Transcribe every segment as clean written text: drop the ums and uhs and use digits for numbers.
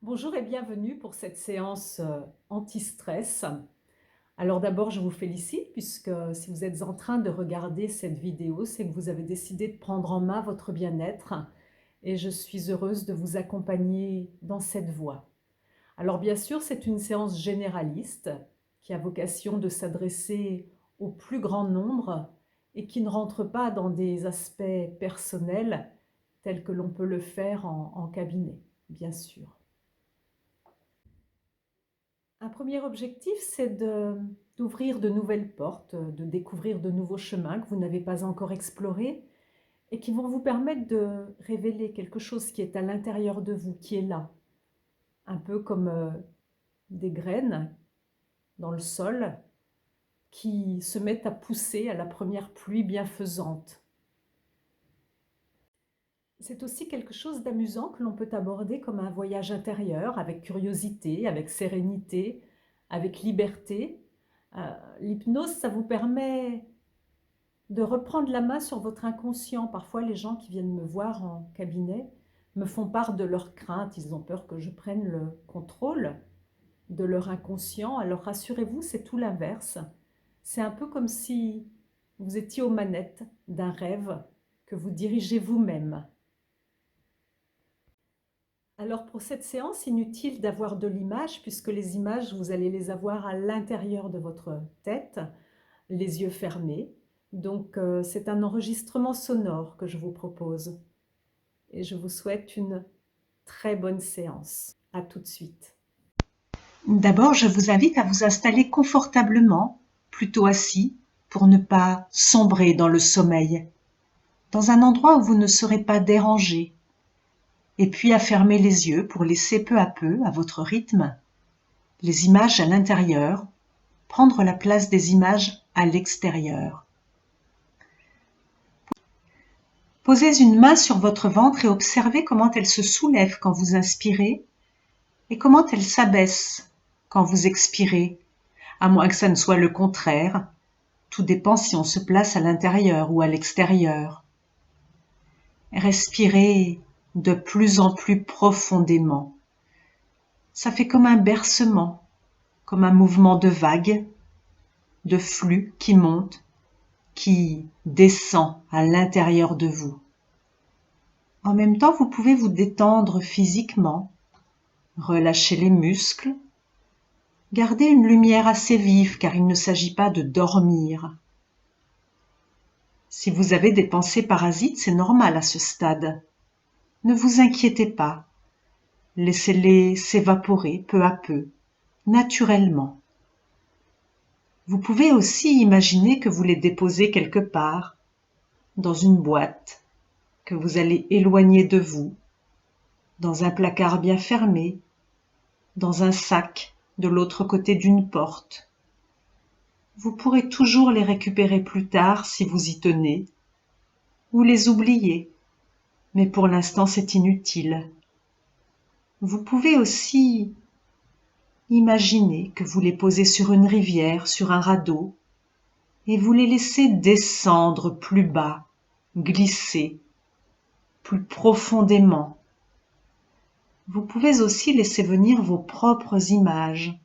Bonjour et bienvenue pour cette séance anti-stress. Alors d'abord, je vous félicite puisque si vous êtes en train de regarder cette vidéo, c'est que vous avez décidé de prendre en main votre bien-être et je suis heureuse de vous accompagner dans cette voie. Alors bien sûr, c'est une séance généraliste qui a vocation de s'adresser au plus grand nombre et qui ne rentre pas dans des aspects personnels tels que l'on peut le faire en cabinet, bien sûr. Un premier objectif, c'est d'ouvrir de nouvelles portes, de découvrir de nouveaux chemins que vous n'avez pas encore explorés et qui vont vous permettre de révéler quelque chose qui est à l'intérieur de vous, qui est là, un peu comme des graines dans le sol qui se mettent à pousser à la première pluie bienfaisante. C'est aussi quelque chose d'amusant que l'on peut aborder comme un voyage intérieur, avec curiosité, avec sérénité, avec liberté. L'hypnose, ça vous permet de reprendre la main sur votre inconscient. Parfois, les gens qui viennent me voir en cabinet me font part de leurs craintes. Ils ont peur que je prenne le contrôle de leur inconscient. Alors rassurez-vous, c'est tout l'inverse. C'est un peu comme si vous étiez aux manettes d'un rêve que vous dirigez vous-même. Alors pour cette séance, inutile d'avoir de l'image puisque les images, vous allez les avoir à l'intérieur de votre tête, les yeux fermés. Donc c'est un enregistrement sonore que je vous propose. Et je vous souhaite une très bonne séance. À tout de suite. D'abord, je vous invite à vous installer confortablement, plutôt assis, pour ne pas sombrer dans le sommeil, dans un endroit où vous ne serez pas dérangé, et puis à fermer les yeux pour laisser peu à peu, à votre rythme, les images à l'intérieur prendre la place des images à l'extérieur. Posez une main sur votre ventre et observez comment elle se soulève quand vous inspirez et comment elle s'abaisse quand vous expirez, à moins que ça ne soit le contraire. Tout dépend si on se place à l'intérieur ou à l'extérieur. Respirez de plus en plus profondément. Ça fait comme un bercement, comme un mouvement de vague, de flux qui monte, qui descend à l'intérieur de vous. En même temps, vous pouvez vous détendre physiquement, relâcher les muscles, garder une lumière assez vive car il ne s'agit pas de dormir. Si vous avez des pensées parasites, c'est normal à ce stade. Ne vous inquiétez pas, laissez-les s'évaporer peu à peu, naturellement. Vous pouvez aussi imaginer que vous les déposez quelque part, dans une boîte, que vous allez éloigner de vous, dans un placard bien fermé, dans un sac de l'autre côté d'une porte. Vous pourrez toujours les récupérer plus tard si vous y tenez, ou les oublier, mais pour l'instant c'est inutile. Vous pouvez aussi imaginer que vous les posez sur une rivière, sur un radeau, et vous les laissez descendre plus bas, glisser plus profondément. Vous pouvez aussi laisser venir vos propres images.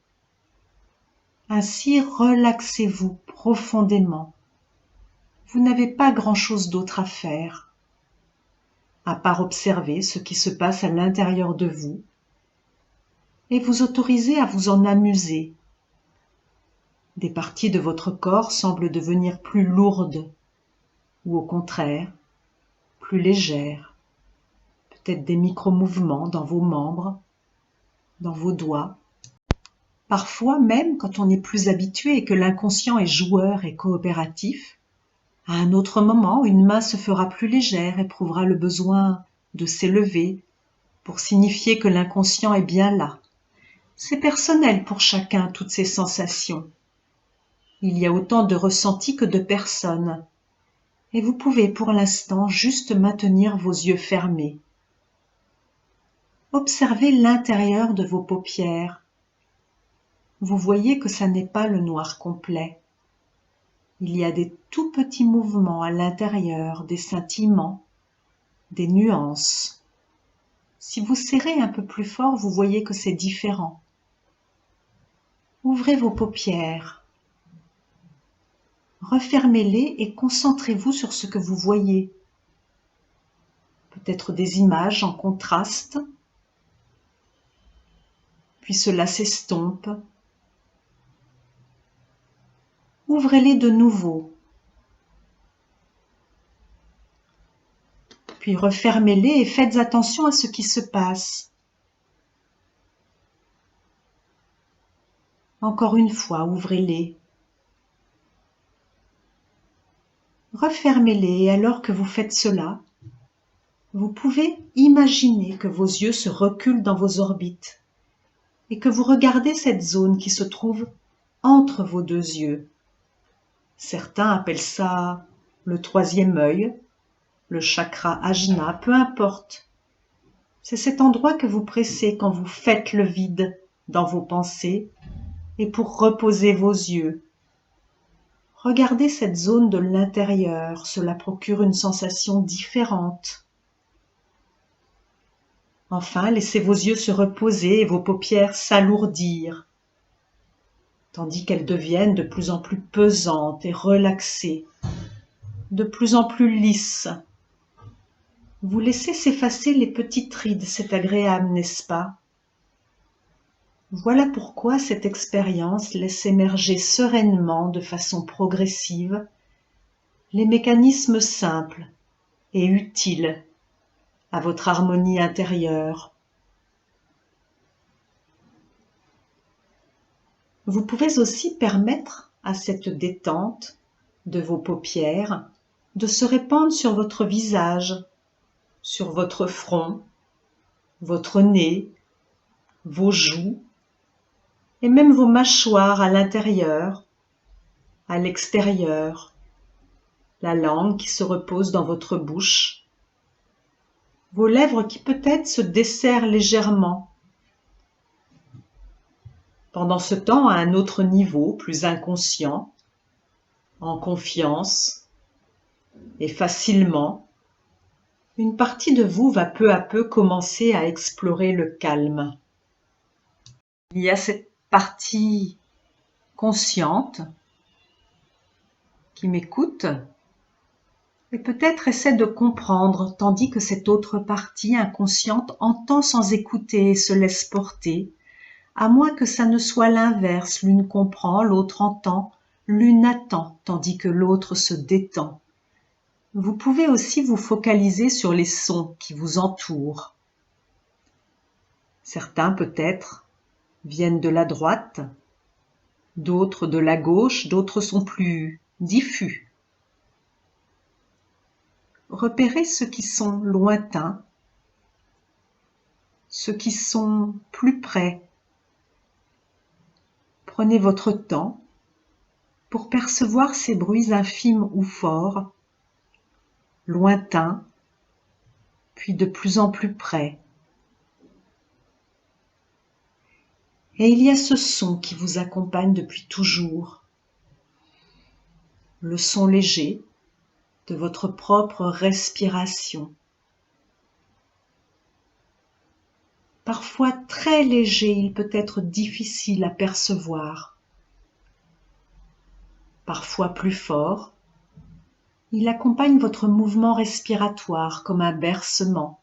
Ainsi, relaxez-vous profondément. Vous n'avez pas grand-chose d'autre à faire, à part observer ce qui se passe à l'intérieur de vous et vous autoriser à vous en amuser. Des parties de votre corps semblent devenir plus lourdes ou au contraire, plus légères. Peut-être des micro-mouvements dans vos membres, dans vos doigts. Parfois même, quand on est plus habitué et que l'inconscient est joueur et coopératif, à un autre moment, une main se fera plus légère, éprouvera le besoin de s'élever pour signifier que l'inconscient est bien là. C'est personnel pour chacun, toutes ces sensations. Il y a autant de ressentis que de personnes. Et vous pouvez pour l'instant juste maintenir vos yeux fermés. Observez l'intérieur de vos paupières. Vous voyez que ça n'est pas le noir complet. Il y a des tout petits mouvements à l'intérieur, des scintillements, des nuances. Si vous serrez un peu plus fort, vous voyez que c'est différent. Ouvrez vos paupières. Refermez-les et concentrez-vous sur ce que vous voyez. Peut-être des images en contraste, puis cela s'estompe. Ouvrez-les de nouveau, puis refermez-les et faites attention à ce qui se passe. Encore une fois, ouvrez-les. Refermez-les et alors que vous faites cela, vous pouvez imaginer que vos yeux se reculent dans vos orbites et que vous regardez cette zone qui se trouve entre vos deux yeux. Certains appellent ça le troisième œil, le chakra ajna, peu importe. C'est cet endroit que vous pressez quand vous faites le vide dans vos pensées et pour reposer vos yeux. Regardez cette zone de l'intérieur, cela procure une sensation différente. Enfin, laissez vos yeux se reposer et vos paupières s'alourdir, tandis qu'elles deviennent de plus en plus pesantes et relaxées, de plus en plus lisses. Vous laissez s'effacer les petites rides, c'est agréable, n'est-ce pas? Voilà pourquoi cette expérience laisse émerger sereinement, de façon progressive, les mécanismes simples et utiles à votre harmonie intérieure. Vous pouvez aussi permettre à cette détente de vos paupières de se répandre sur votre visage, sur votre front, votre nez, vos joues et même vos mâchoires à l'intérieur, à l'extérieur, la langue qui se repose dans votre bouche, vos lèvres qui peut-être se desserrent légèrement. Pendant ce temps, à un autre niveau, plus inconscient, en confiance et facilement, une partie de vous va peu à peu commencer à explorer le calme. Il y a cette partie consciente qui m'écoute et peut-être essaie de comprendre, tandis que cette autre partie inconsciente entend sans écouter et se laisse porter, à moins que ça ne soit l'inverse, l'une comprend, l'autre entend, l'une attend, tandis que l'autre se détend. Vous pouvez aussi vous focaliser sur les sons qui vous entourent. Certains peut-être viennent de la droite, d'autres de la gauche, d'autres sont plus diffus. Repérez ceux qui sont lointains, ceux qui sont plus près. Prenez votre temps pour percevoir ces bruits infimes ou forts, lointains, puis de plus en plus près. Et il y a ce son qui vous accompagne depuis toujours, le son léger de votre propre respiration. Parfois très léger, il peut être difficile à percevoir. Parfois plus fort, il accompagne votre mouvement respiratoire comme un bercement,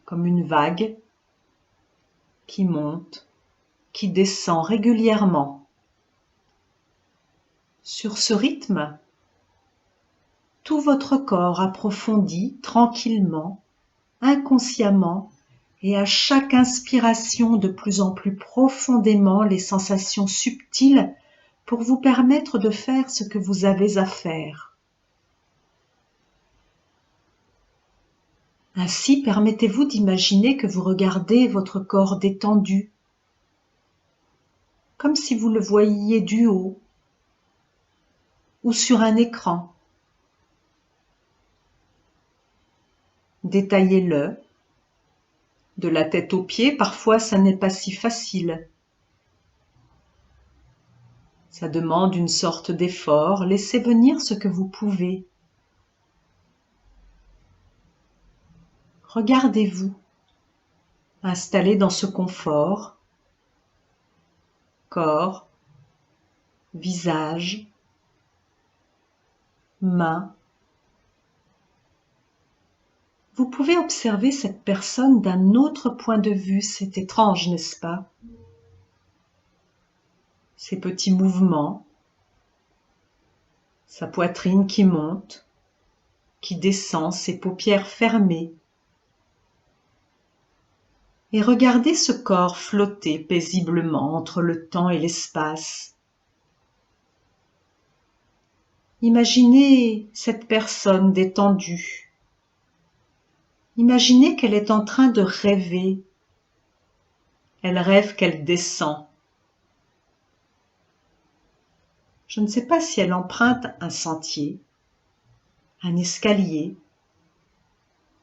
comme une vague qui monte, qui descend régulièrement. Sur ce rythme, tout votre corps approfondit tranquillement, inconsciemment, et à chaque inspiration de plus en plus profondément les sensations subtiles pour vous permettre de faire ce que vous avez à faire. Ainsi, permettez-vous d'imaginer que vous regardez votre corps détendu, comme si vous le voyiez du haut ou sur un écran. Détaillez-le. De la tête aux pieds, parfois ça n'est pas si facile. Ça demande une sorte d'effort. Laissez venir ce que vous pouvez. Regardez-vous, installé dans ce confort, corps, visage, mains. Vous pouvez observer cette personne d'un autre point de vue, c'est étrange, n'est-ce pas? Ses petits mouvements, sa poitrine qui monte, qui descend, ses paupières fermées. Et regardez ce corps flotter paisiblement entre le temps et l'espace. Imaginez cette personne détendue. Imaginez qu'elle est en train de rêver. Elle rêve qu'elle descend. Je ne sais pas si elle emprunte un sentier, un escalier,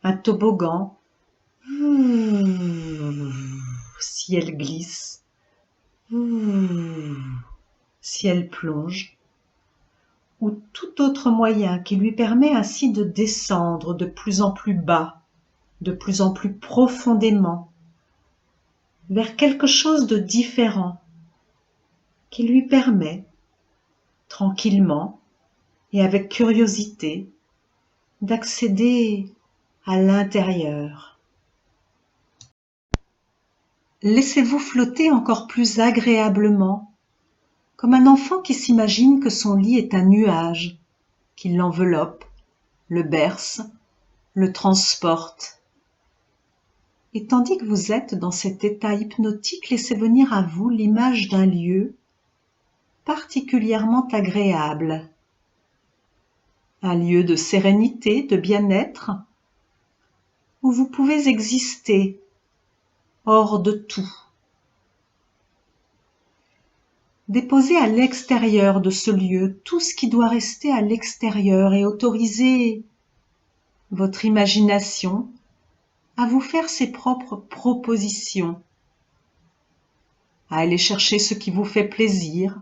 un toboggan, si elle glisse, si elle plonge, ou tout autre moyen qui lui permet ainsi de descendre de plus en plus bas, de plus en plus profondément, vers quelque chose de différent, qui lui permet, tranquillement et avec curiosité, d'accéder à l'intérieur. Laissez-vous flotter encore plus agréablement, comme un enfant qui s'imagine que son lit est un nuage, qui l'enveloppe, le berce, le transporte. Et tandis que vous êtes dans cet état hypnotique, laissez venir à vous l'image d'un lieu particulièrement agréable. Un lieu de sérénité, de bien-être, où vous pouvez exister hors de tout. Déposez à l'extérieur de ce lieu tout ce qui doit rester à l'extérieur et autorisez votre imagination à vous faire ses propres propositions, à aller chercher ce qui vous fait plaisir.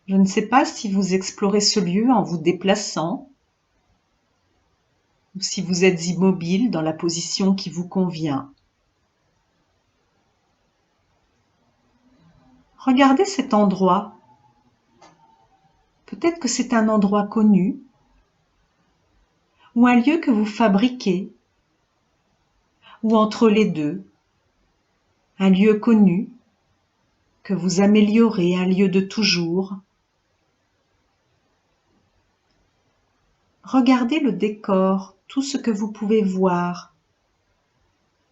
Je ne sais pas si vous explorez ce lieu en vous déplaçant ou si vous êtes immobile dans la position qui vous convient. Regardez cet endroit. Peut-être que c'est un endroit connu ou un lieu que vous fabriquez ou entre les deux. Un lieu connu que vous améliorez, un lieu de toujours. Regardez le décor, tout ce que vous pouvez voir,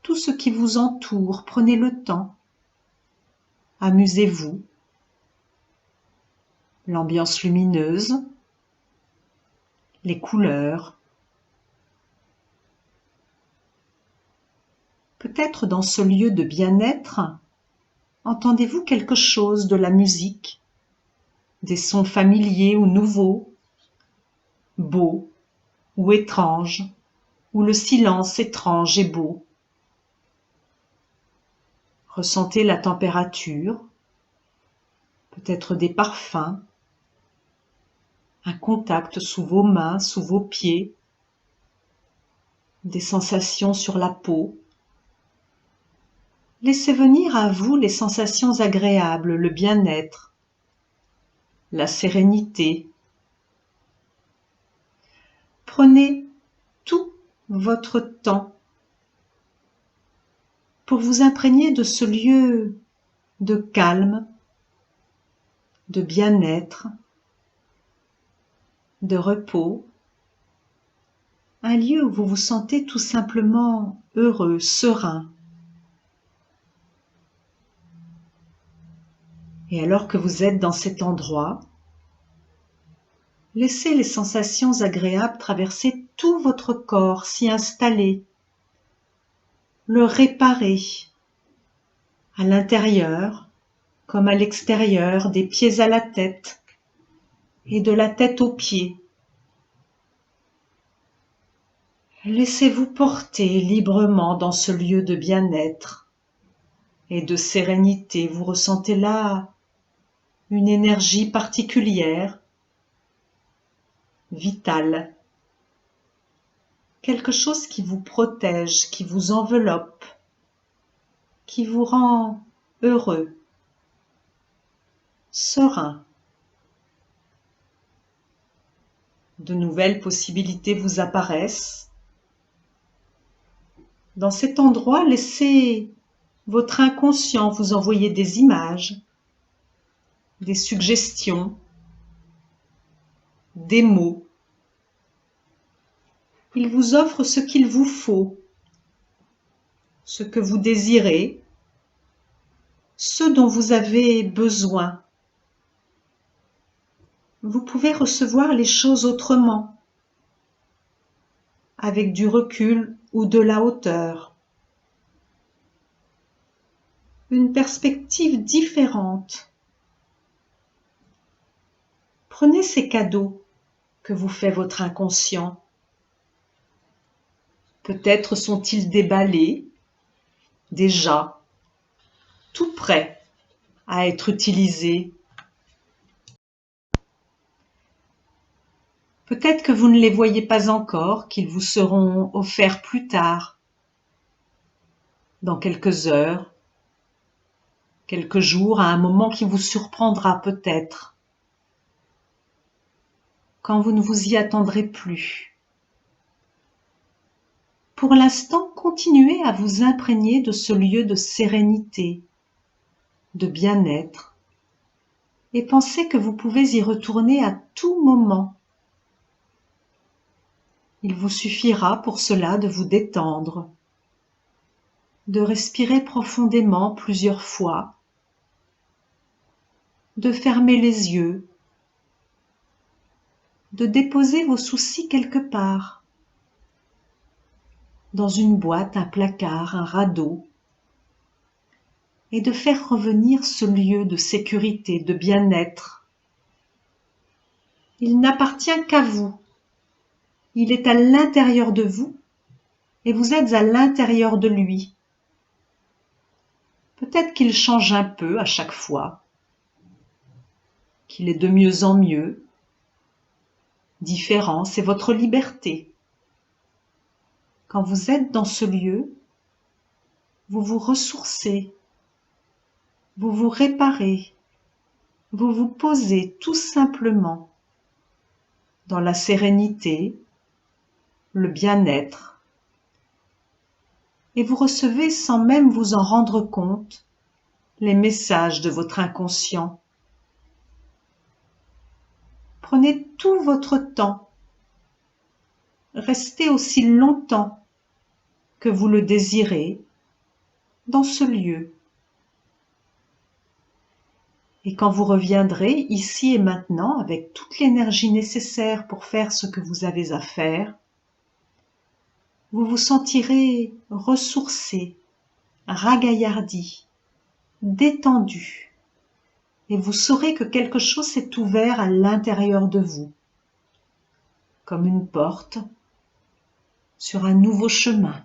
tout ce qui vous entoure, prenez le temps. Amusez-vous. L'ambiance lumineuse, les couleurs. Peut-être dans ce lieu de bien-être, entendez-vous quelque chose de la musique, des sons familiers ou nouveaux, beaux ou étranges, ou le silence étrange et beau. Ressentez la température, peut-être des parfums, un contact sous vos mains, sous vos pieds, des sensations sur la peau. Laissez venir à vous les sensations agréables, le bien-être, la sérénité. Prenez tout votre temps pour vous imprégner de ce lieu de calme, de bien-être, de repos, un lieu où vous vous sentez tout simplement heureux, serein. Et alors que vous êtes dans cet endroit, laissez les sensations agréables traverser tout votre corps, s'y installer, le réparer, à l'intérieur comme à l'extérieur, des pieds à la tête et de la tête aux pieds. Laissez-vous porter librement dans ce lieu de bien-être et de sérénité. Vous ressentez là une énergie particulière, vitale, quelque chose qui vous protège, qui vous enveloppe, qui vous rend heureux, serein. De nouvelles possibilités vous apparaissent. Dans cet endroit, laissez votre inconscient vous envoyer des images, des suggestions, des mots. Il vous offre ce qu'il vous faut, ce que vous désirez, ce dont vous avez besoin. Vous pouvez recevoir les choses autrement, avec du recul ou de la hauteur. Une perspective différente. Prenez ces cadeaux que vous fait votre inconscient. Peut-être sont-ils déballés, déjà, tout prêts à être utilisés. Peut-être que vous ne les voyez pas encore, qu'ils vous seront offerts plus tard, dans quelques heures, quelques jours, à un moment qui vous surprendra peut-être, quand vous ne vous y attendrez plus. Pour l'instant, continuez à vous imprégner de ce lieu de sérénité, de bien-être, et pensez que vous pouvez y retourner à tout moment. Il vous suffira pour cela de vous détendre, de respirer profondément plusieurs fois, de fermer les yeux, de déposer vos soucis quelque part, dans une boîte, un placard, un radeau, et de faire revenir ce lieu de sécurité, de bien-être. Il n'appartient qu'à vous. Il est à l'intérieur de vous et vous êtes à l'intérieur de lui. Peut-être qu'il change un peu à chaque fois, qu'il est de mieux en mieux. Différent, c'est votre liberté. Quand vous êtes dans ce lieu, vous vous ressourcez, vous vous réparez, vous vous posez tout simplement dans la sérénité, le bien-être, et vous recevez sans même vous en rendre compte les messages de votre inconscient. Prenez tout votre temps, restez aussi longtemps que vous le désirez dans ce lieu. Et quand vous reviendrez ici et maintenant avec toute l'énergie nécessaire pour faire ce que vous avez à faire, vous vous sentirez ressourcé, ragaillardi, détendu, et vous saurez que quelque chose s'est ouvert à l'intérieur de vous, comme une porte sur un nouveau chemin.